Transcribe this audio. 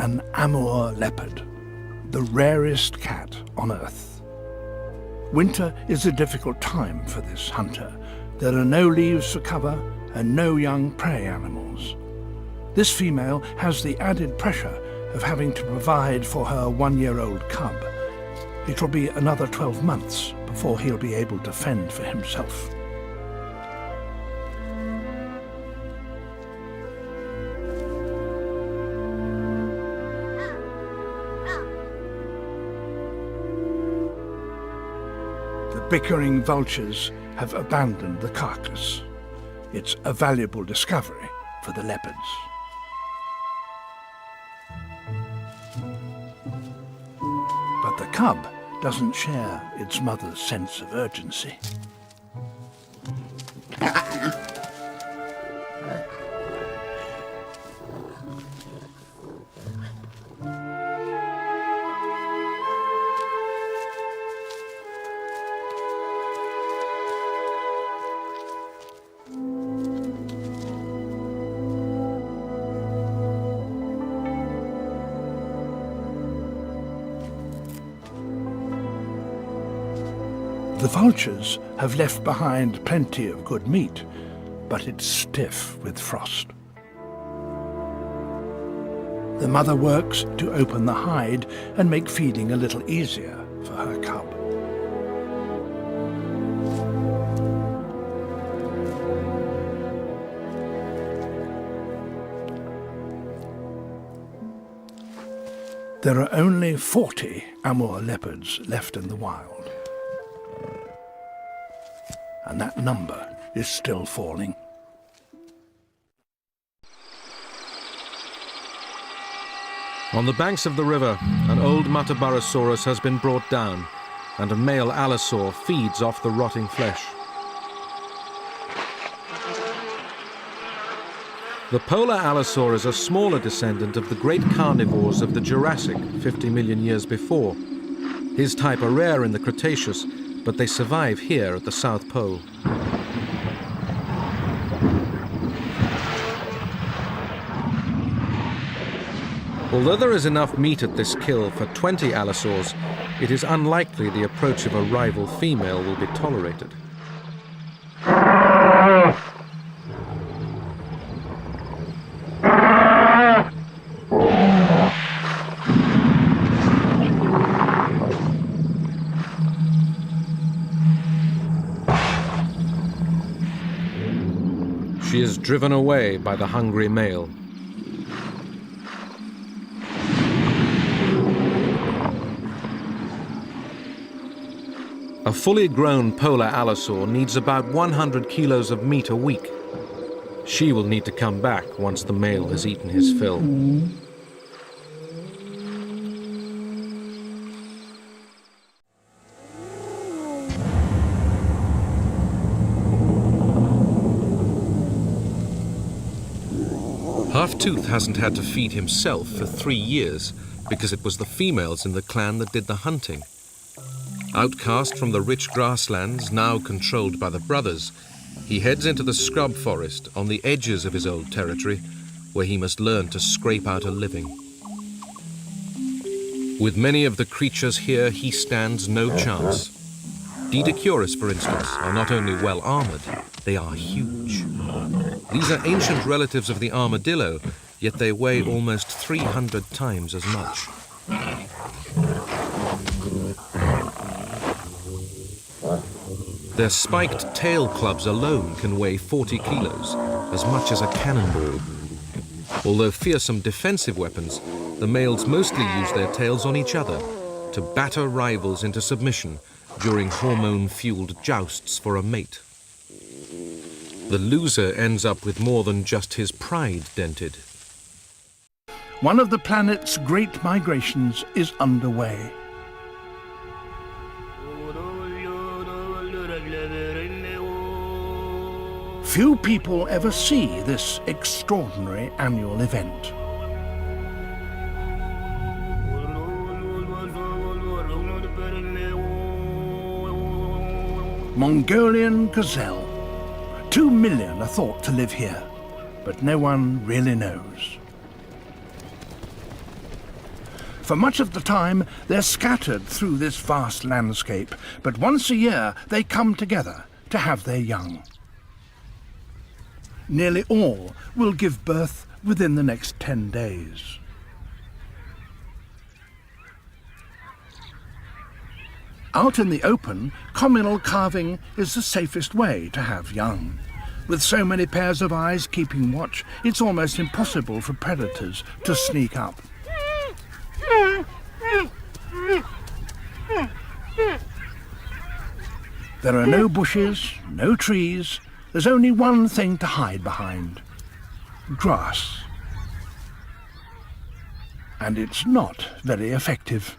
an Amur leopard, the rarest cat on Earth. Winter is a difficult time for this hunter. There are no leaves for cover and no young prey animals. This female has the added pressure of having to provide for her one-year-old cub. It will be another 12 months before he'll be able to fend for himself. The bickering vultures have abandoned the carcass. It's a valuable discovery for the leopards. But the cub doesn't share its mother's sense of urgency. The vultures have left behind plenty of good meat, but it's stiff with frost. The mother works to open the hide and make feeding a little easier for her cub. There are only 40 Amur leopards left in the wild. And that number is still falling. On the banks of the river, an old Matabarosaurus has been brought down, and a male allosaur feeds off the rotting flesh. The polar allosaur is a smaller descendant of the great carnivores of the Jurassic 50 million years before. His type are rare in the Cretaceous, but they survive here at the South Pole. Although there is enough meat at this kill for 20 allosaurs, it is unlikely the approach of a rival female will be tolerated. She is driven away by the hungry male. A fully grown polar allosaur needs about 100 kilos of meat a week. She will need to come back once the male has eaten his fill. Half-Tooth hasn't had to feed himself for 3 years because it was the females in the clan that did the hunting. Outcast from the rich grasslands, now controlled by the brothers, he heads into the scrub forest on the edges of his old territory, where he must learn to scrape out a living. With many of the creatures here, he stands no chance. Didicurus, for instance, are not only well armored, they are huge. These are ancient relatives of the armadillo, yet they weigh almost 300 times as much. Their spiked tail clubs alone can weigh 40 kilos, as much as a cannonball. Although fearsome defensive weapons, the males mostly use their tails on each other to batter rivals into submission during hormone-fueled jousts for a mate. The loser ends up with more than just his pride dented. One of the planet's great migrations is underway. Few people ever see this extraordinary annual event. Mongolian gazelle. 2 million are thought to live here, but no one really knows. For much of the time, they're scattered through this vast landscape, but once a year they come together to have their young. Nearly all will give birth within the next 10 days. Out in the open, communal calving is the safest way to have young. With so many pairs of eyes keeping watch, it's almost impossible for predators to sneak up. There are no bushes, no trees. There's only one thing to hide behind: grass. And it's not very effective.